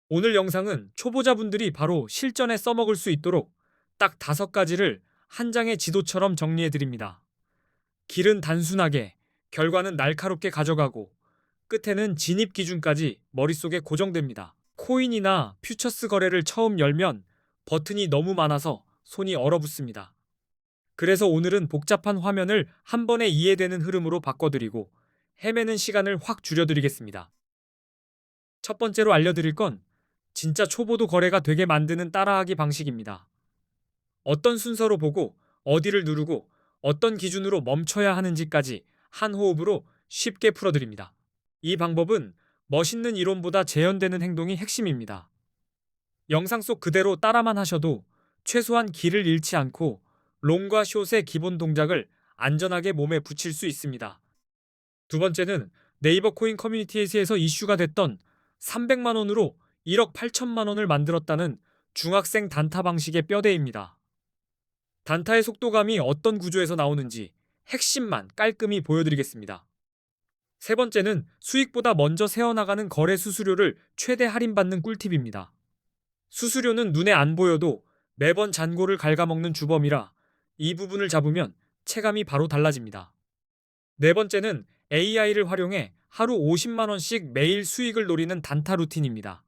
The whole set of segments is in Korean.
오늘 영상은 초보자분들이 바로 실전에 써먹을 수 있도록 딱 5가지를 한 장의 지도처럼 정리해드립니다. 길은 단순하게, 결과는 날카롭게 가져가고, 끝에는 진입 기준까지 머릿속에 고정됩니다. 코인이나 퓨처스 거래를 처음 열면 버튼이 너무 많아서 손이 얼어붙습니다. 그래서 오늘은 복잡한 화면을 한 번에 이해되는 흐름으로 바꿔드리고 헤매는 시간을 확 줄여드리겠습니다. 첫 번째로 알려드릴 건 진짜 초보도 거래가 되게 만드는 따라하기 방식입니다. 어떤 순서로 보고 어디를 누르고 어떤 기준으로 멈춰야 하는지까지 한 호흡으로 쉽게 풀어드립니다. 이 방법은 멋있는 이론보다 재현되는 행동이 핵심입니다. 영상 속 그대로 따라만 하셔도 최소한 길을 잃지 않고 롱과 숏의 기본 동작을 안전하게 몸에 붙일 수 있습니다. 두 번째는 네이버 코인 커뮤니티에서 이슈가 됐던 300만 원으로 1억 8천만 원을 만들었다는 중학생 단타 방식의 뼈대입니다. 단타의 속도감이 어떤 구조에서 나오는지 핵심만 깔끔히 보여드리겠습니다. 세 번째는 수익보다 먼저 새어나가는 거래 수수료를 최대 할인받는 꿀팁입니다. 수수료는 눈에 안 보여도 매번 잔고를 갉아먹는 주범이라 이 부분을 잡으면 체감이 바로 달라집니다. 네 번째는 AI를 활용해 하루 50만 원씩 매일 수익을 노리는 단타 루틴입니다.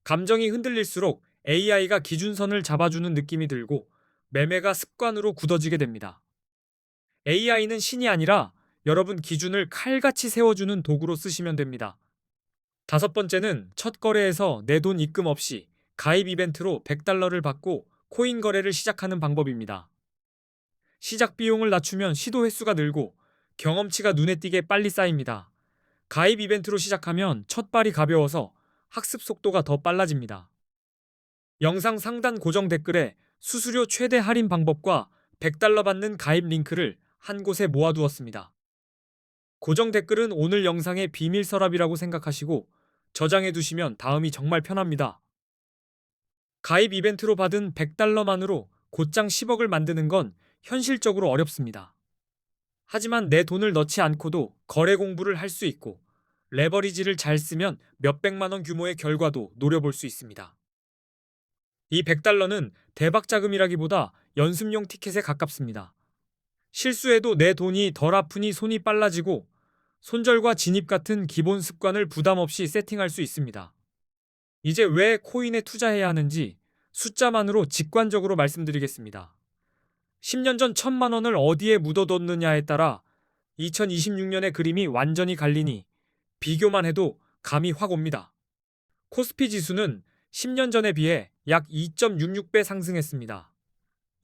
감정이 흔들릴수록 AI가 기준선을 잡아주는 느낌이 들고 매매가 습관으로 굳어지게 됩니다. AI는 신이 아니라 여러분 기준을 칼같이 세워주는 도구로 쓰시면 됩니다. 다섯 번째는 첫 거래에서 내 돈 입금 없이 가입 이벤트로 100달러를 받고 코인 거래를 시작하는 방법입니다. 시작 비용을 낮추면 시도 횟수가 늘고 경험치가 눈에 띄게 빨리 쌓입니다. 가입 이벤트로 시작하면 첫 발이 가벼워서 학습 속도가 더 빨라집니다. 영상 상단 고정 댓글에 수수료 최대 할인 방법과 100달러 받는 가입 링크를 한 곳에 모아두었습니다. 고정 댓글은 오늘 영상의 비밀 서랍이라고 생각하시고 저장해 두시면 다음이 정말 편합니다. 가입 이벤트로 받은 100달러만으로 곧장 10억을 만드는 건 현실적으로 어렵습니다. 하지만 내 돈을 넣지 않고도 거래 공부를 할 수 있고 레버리지를 잘 쓰면 몇백만 원 규모의 결과도 노려볼 수 있습니다. 이 100달러는 대박 자금이라기보다 연습용 티켓에 가깝습니다. 실수해도 내 돈이 덜 아프니 손이 빨라지고 손절과 진입 같은 기본 습관을 부담 없이 세팅할 수 있습니다. 이제 왜 코인에 투자해야 하는지 숫자만으로 직관적으로 말씀드리겠습니다. 10년 전 1000만 원을 어디에 묻어뒀느냐에 따라 2026년의 그림이 완전히 갈리니 비교만 해도 감이 확 옵니다. 코스피 지수는 10년 전에 비해 약 2.66배 상승했습니다.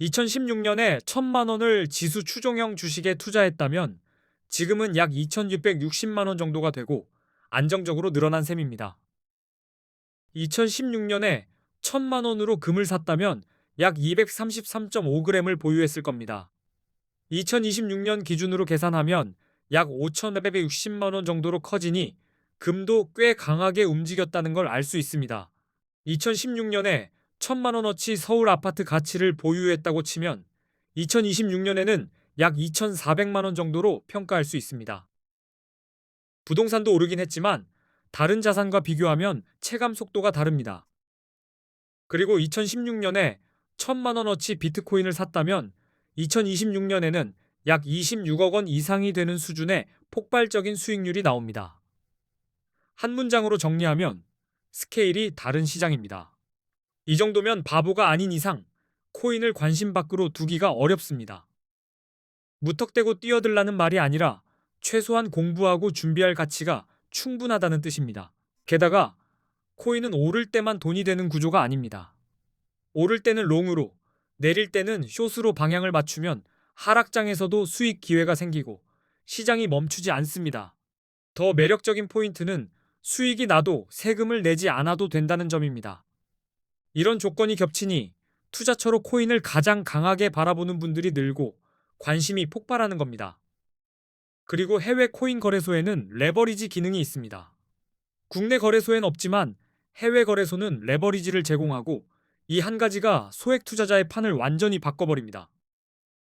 2016년에 1000만 원을 지수 추종형 주식에 투자했다면 지금은 약 2660만 원 정도가 되고 안정적으로 늘어난 셈입니다. 2016년에 1000만 원으로 금을 샀다면 약 233.5g을 보유했을 겁니다. 2026년 기준으로 계산하면 약 5,460만 원 정도로 커지니 금도 꽤 강하게 움직였다는 걸 알 수 있습니다. 2016년에 1000만 원어치 서울 아파트 가치를 보유했다고 치면 2026년에는 약 2,400만 원 정도로 평가할 수 있습니다. 부동산도 오르긴 했지만 다른 자산과 비교하면 체감 속도가 다릅니다. 그리고 2016년에 1000만 원어치 비트코인을 샀다면 2026년에는 약 26억 원 이상이 되는 수준의 폭발적인 수익률이 나옵니다. 한 문장으로 정리하면 스케일이 다른 시장입니다. 이 정도면 바보가 아닌 이상 코인을 관심 밖으로 두기가 어렵습니다. 무턱대고 뛰어들라는 말이 아니라 최소한 공부하고 준비할 가치가 충분하다는 뜻입니다. 게다가 코인은 오를 때만 돈이 되는 구조가 아닙니다. 오를 때는 롱으로, 내릴 때는 숏으로 방향을 맞추면 하락장에서도 수익 기회가 생기고 시장이 멈추지 않습니다. 더 매력적인 포인트는 수익이 나도 세금을 내지 않아도 된다는 점입니다. 이런 조건이 겹치니 투자처로 코인을 가장 강하게 바라보는 분들이 늘고 관심이 폭발하는 겁니다. 그리고 해외 코인 거래소에는 레버리지 기능이 있습니다. 국내 거래소엔 없지만 해외 거래소는 레버리지를 제공하고 이 한 가지가 소액 투자자의 판을 완전히 바꿔버립니다.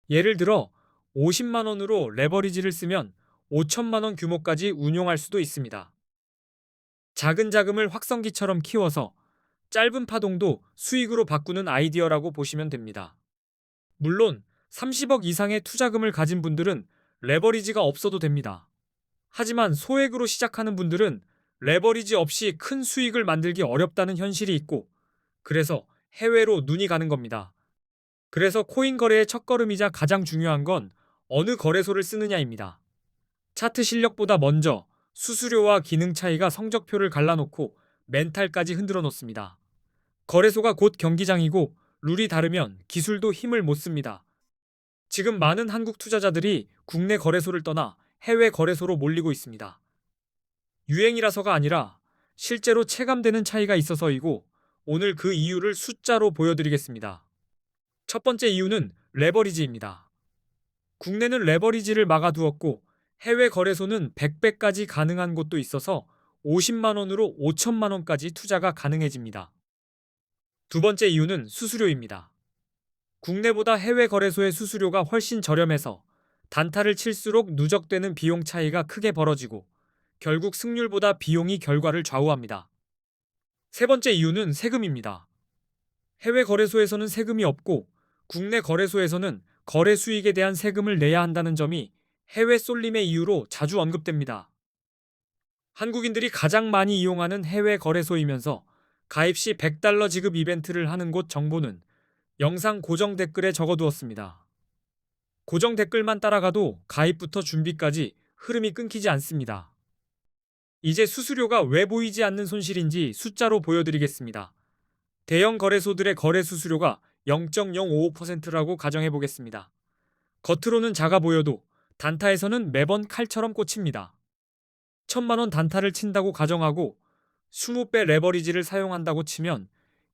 예를 들어 50만 원으로 레버리지를 쓰면 5천만 원 규모까지 운용할 수도 있습니다. 작은 자금을 확성기처럼 키워서 짧은 파동도 수익으로 바꾸는 아이디어라고 보시면 됩니다. 물론 30억 이상의 투자금을 가진 분들은 레버리지가 없어도 됩니다. 하지만 소액으로 시작하는 분들은 레버리지 없이 큰 수익을 만들기 어렵다는 현실이 있고, 그래서 해외로 눈이 가는 겁니다. 그래서 코인 거래의 첫걸음이자 가장 중요한 건 어느 거래소를 쓰느냐입니다. 차트 실력보다 먼저 수수료와 기능 차이가 성적표를 갈라놓고 멘탈까지 흔들어 놓습니다. 거래소가 곧 경기장이고 룰이 다르면 기술도 힘을 못 씁니다. 지금 많은 한국 투자자들이 국내 거래소를 떠나 해외 거래소로 몰리고 있습니다. 유행이라서가 아니라 실제로 체감되는 차이가 있어서이고, 오늘 그 이유를 숫자로 보여드리겠습니다. 첫 번째 이유는 레버리지입니다. 국내는 레버리지를 막아두었고 해외 거래소는 100배까지 가능한 곳도 있어서 50만 원으로 5천만 원까지 투자가 가능해집니다. 두 번째 이유는 수수료입니다. 국내보다 해외 거래소의 수수료가 훨씬 저렴해서 단타를 칠수록 누적되는 비용 차이가 크게 벌어지고 결국 승률보다 비용이 결과를 좌우합니다. 세 번째 이유는 세금입니다. 해외 거래소에서는 세금이 없고 국내 거래소에서는 거래 수익에 대한 세금을 내야 한다는 점이 해외 쏠림의 이유로 자주 언급됩니다. 한국인들이 가장 많이 이용하는 해외 거래소이면서 가입 시 $100 지급 이벤트를 하는 곳 정보는 영상 고정 댓글에 적어두었습니다. 고정 댓글만 따라가도 가입부터 준비까지 흐름이 끊기지 않습니다. 이제 수수료가 왜 보이지 않는 손실인지 숫자로 보여드리겠습니다. 대형 거래소들의 거래 수수료가 0.055%라고 가정해 보겠습니다. 겉으로는 작아 보여도 단타에서는 매번 칼처럼 꽂힙니다. 1,000만 원 단타를 친다고 가정하고 20배 레버리지를 사용한다고 치면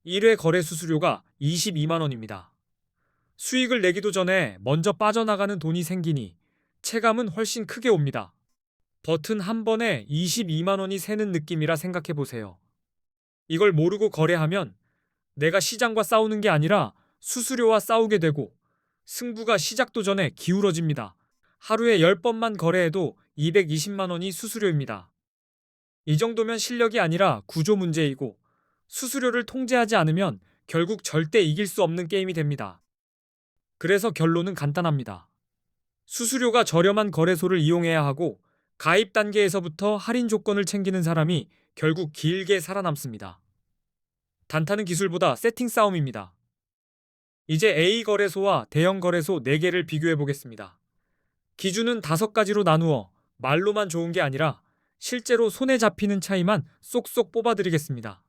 1회 거래 수수료가 22만 원입니다. 수익을 내기도 전에 먼저 빠져나가는 돈이 생기니 체감은 훨씬 크게 옵니다. 버튼 한 번에 22만 원이 새는 느낌이라 생각해 보세요. 이걸 모르고 거래하면 내가 시장과 싸우는 게 아니라 수수료와 싸우게 되고 승부가 시작도 전에 기울어집니다. 하루에 10번만 거래해도 220만 원이 수수료입니다. 이 정도면 실력이 아니라 구조 문제이고 수수료를 통제하지 않으면 결국 절대 이길 수 없는 게임이 됩니다. 그래서 결론은 간단합니다. 수수료가 저렴한 거래소를 이용해야 하고 가입 단계에서부터 할인 조건을 챙기는 사람이 결국 길게 살아남습니다. 단타는 기술보다 세팅 싸움입니다. 이제 A 거래소와 대형 거래소 4개를 비교해 보겠습니다. 기준은 5가지로 나누어 말로만 좋은 게 아니라 실제로 손에 잡히는 차이만 쏙쏙 뽑아드리겠습니다.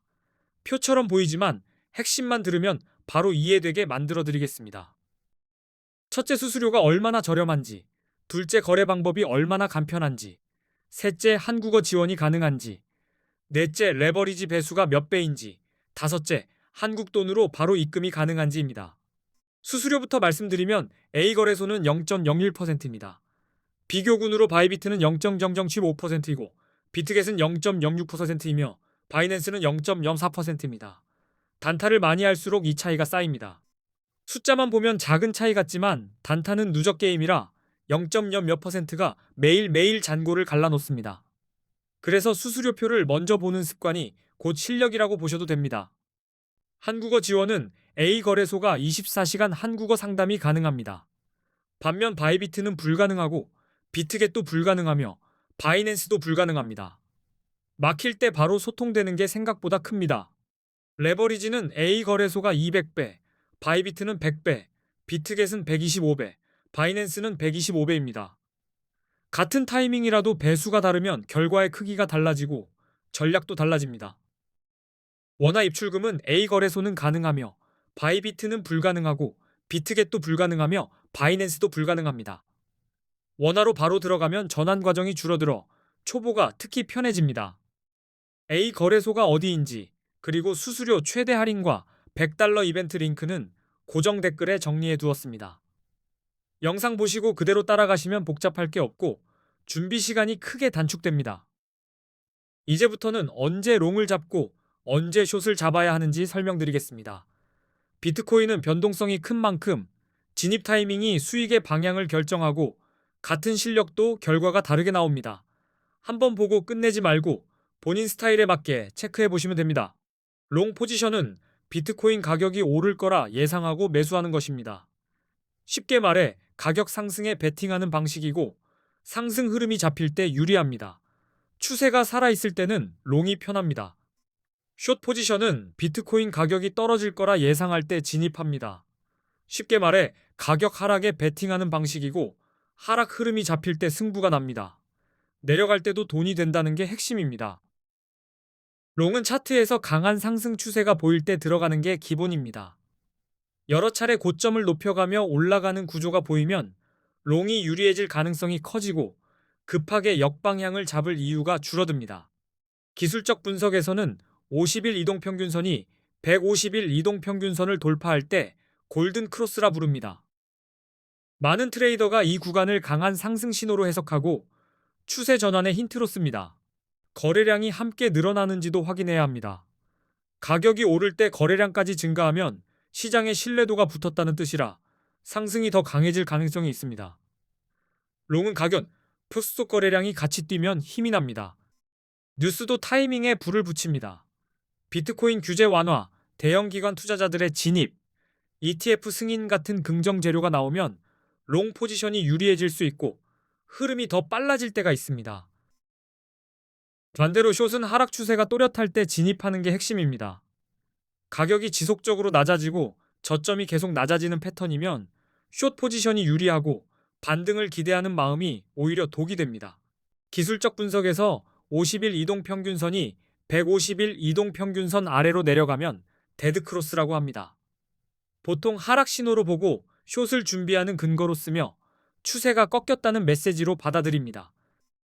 표처럼 보이지만 핵심만 들으면 바로 이해되게 만들어 드리겠습니다. 첫째, 수수료가 얼마나 저렴한지, 둘째, 거래 방법이 얼마나 간편한지, 셋째, 한국어 지원이 가능한지, 넷째, 레버리지 배수가 몇 배인지, 다섯째, 한국 돈으로 바로 입금이 가능한지입니다. 수수료부터 말씀드리면 A 거래소는 0.01%입니다. 비교군으로 바이비트는 0.005%이고 비트겟은 0.06%이며 바이낸스는 0.04%입니다. 단타를 많이 할수록 이 차이가 쌓입니다. 숫자만 보면 작은 차이 같지만 단타는 누적 게임이라 0.0 몇 %가 매일매일 잔고를 갈라놓습니다. 그래서 수수료표를 먼저 보는 습관이 곧 실력이라고 보셔도 됩니다. 한국어 지원은 A 거래소가 24시간 한국어 상담이 가능합니다. 반면 바이비트는 불가능하고 비트겟도 불가능하며 바이낸스도 불가능합니다. 막힐 때 바로 소통되는 게 생각보다 큽니다. 레버리지는 A 거래소가 200배, 바이비트는 100배, 비트겟은 125배, 바이낸스는 125배입니다. 같은 타이밍이라도 배수가 다르면 결과의 크기가 달라지고 전략도 달라집니다. 원화 입출금은 A 거래소는 가능하며 바이비트는 불가능하고 비트겟도 불가능하며 바이낸스도 불가능합니다. 원화로 바로 들어가면 전환 과정이 줄어들어 초보가 특히 편해집니다. A 거래소가 어디인지 그리고 수수료 최대 할인과 $100 이벤트 링크는 고정 댓글에 정리해 두었습니다. 영상 보시고 그대로 따라가시면 복잡할 게 없고 준비 시간이 크게 단축됩니다. 이제부터는 언제 롱을 잡고 언제 숏을 잡아야 하는지 설명드리겠습니다. 비트코인은 변동성이 큰 만큼 진입 타이밍이 수익의 방향을 결정하고 같은 실력도 결과가 다르게 나옵니다. 한번 보고 끝내지 말고 본인 스타일에 맞게 체크해 보시면 됩니다. 롱 포지션은 비트코인 가격이 오를 거라 예상하고 매수하는 것입니다. 쉽게 말해 가격 상승에 베팅하는 방식이고 상승 흐름이 잡힐 때 유리합니다. 추세가 살아있을 때는 롱이 편합니다. 숏 포지션은 비트코인 가격이 떨어질 거라 예상할 때 진입합니다. 쉽게 말해 가격 하락에 베팅하는 방식이고 하락 흐름이 잡힐 때 승부가 납니다. 내려갈 때도 돈이 된다는 게 핵심입니다. 롱은 차트에서 강한 상승 추세가 보일 때 들어가는 게 기본입니다. 여러 차례 고점을 높여가며 올라가는 구조가 보이면 롱이 유리해질 가능성이 커지고 급하게 역방향을 잡을 이유가 줄어듭니다. 기술적 분석에서는 50일 이동평균선이 150일 이동평균선을 돌파할 때 골든 크로스라 부릅니다. 많은 트레이더가 이 구간을 강한 상승 신호로 해석하고 추세 전환의 힌트로 씁니다. 거래량이 함께 늘어나는지도 확인해야 합니다. 가격이 오를 때 거래량까지 증가하면 시장의 신뢰도가 붙었다는 뜻이라 상승이 더 강해질 가능성이 있습니다. 롱은 가격, 표수속 거래량이 같이 뛰면 힘이 납니다. 뉴스도 타이밍에 불을 붙입니다. 비트코인 규제 완화, 대형 기관 투자자들의 진입, ETF 승인 같은 긍정 재료가 나오면 롱 포지션이 유리해질 수 있고 흐름이 더 빨라질 때가 있습니다. 반대로 숏은 하락 추세가 또렷할 때 진입하는 게 핵심입니다. 가격이 지속적으로 낮아지고 저점이 계속 낮아지는 패턴이면 숏 포지션이 유리하고 반등을 기대하는 마음이 오히려 독이 됩니다. 기술적 분석에서 50일 이동평균선이 150일 이동평균선 아래로 내려가면 데드크로스라고 합니다. 보통 하락 신호로 보고 숏을 준비하는 근거로 쓰며 추세가 꺾였다는 메시지로 받아들입니다.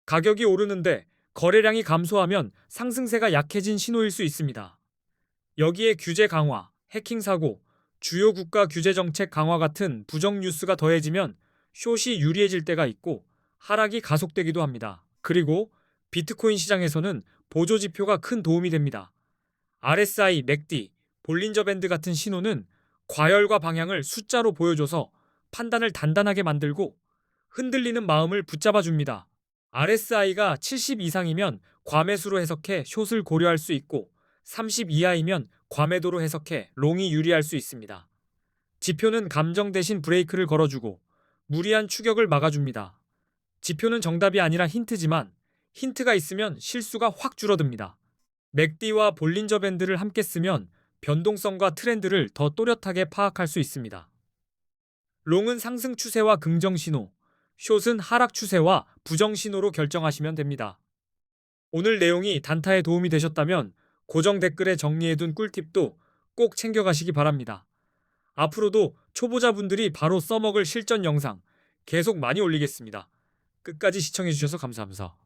가격이 오르는데 거래량이 감소하면 상승세가 약해진 신호일 수 있습니다. 여기에 규제 강화, 해킹 사고, 주요 국가 규제 정책 강화 같은 부정 뉴스가 더해지면 숏이 유리해질 때가 있고 하락이 가속되기도 합니다. 그리고 비트코인 시장에서는 보조 지표가 큰 도움이 됩니다. RSI, 맥디, 볼린저 밴드 같은 신호는 과열과 방향을 숫자로 보여줘서 판단을 단단하게 만들고 흔들리는 마음을 붙잡아 줍니다. RSI가 70 이상이면 과매수로 해석해 숏을 고려할 수 있고 30 이하이면 과매도로 해석해 롱이 유리할 수 있습니다. 지표는 감정 대신 브레이크를 걸어주고 무리한 추격을 막아줍니다. 지표는 정답이 아니라 힌트지만 힌트가 있으면 실수가 확 줄어듭니다. 맥디와 볼린저 밴드를 함께 쓰면 변동성과 트렌드를 더 또렷하게 파악할 수 있습니다. 롱은 상승 추세와 긍정 신호, 숏은 하락 추세와 부정 신호로 결정하시면 됩니다. 오늘 내용이 단타에 도움이 되셨다면 고정 댓글에 정리해둔 꿀팁도 꼭 챙겨가시기 바랍니다. 앞으로도 초보자분들이 바로 써먹을 실전 영상 계속 많이 올리겠습니다. 끝까지 시청해주셔서 감사합니다.